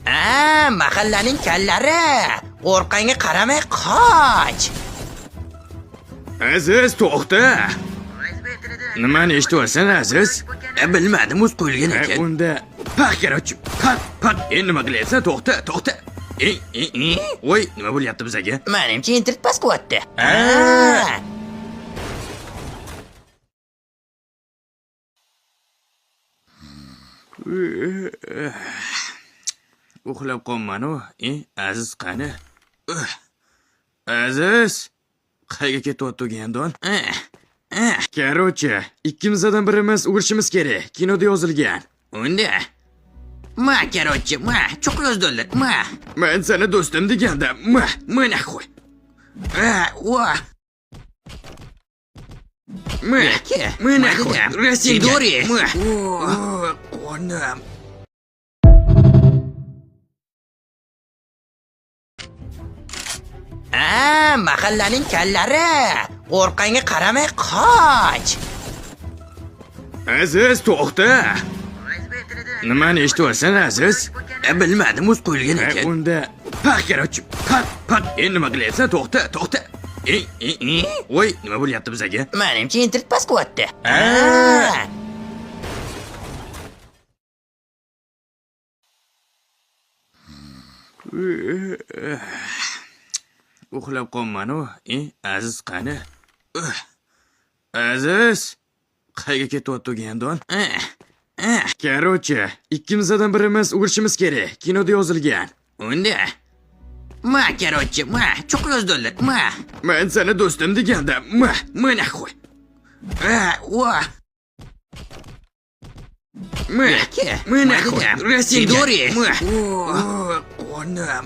Mahallaning kallari. Qo'rqqanga qaramay qoch. Aziz, to'xta. Nimani eshityapsan, Aziz? Bilmadim, o'z qo'yilgan ekan. Unda pak kerakchi. Pak. Endi nima qilyapsan? To'xta. Voy, nima bo'lyapti bizaga? Menimcha internet pas qilyapti. Uxlab qolman-ku. Aziz qani? Aziz, qayerga ketyapti endi? Короче, ikkimizdan birimiz o'rishimiz kerak. Kinoda yozilgan. Unda. Короче, çok yozdilar. Men seni do'stim deganda, Mana qo'y. Mana qo'y. Sidori. Qo'nim. Mahallaning kallari. Qo'rqqanga qaramay qoch. Aziz, to'xta. Nimani eshityapsan, Aziz? Bilmadim, o'z qo'yilgan ekan. Unda pak kerakchi. Pak. Endi nima qilyapsan? To'xta. Voy, nima bo'lyapti bizaga? Menimcha internet pas qilyapti. Uxlab qolman-ku. Aziz qani? Aziz, qayerga ketyapti endi? Короче, ikkimizdan birimiz o'rishimiz kerak. Kinoda yozilgan. Unda. Короче, çok yozdilar. Men seni do'stim deganda, Mana qo'y. Mana qo'y. Sidori. Qo'nim.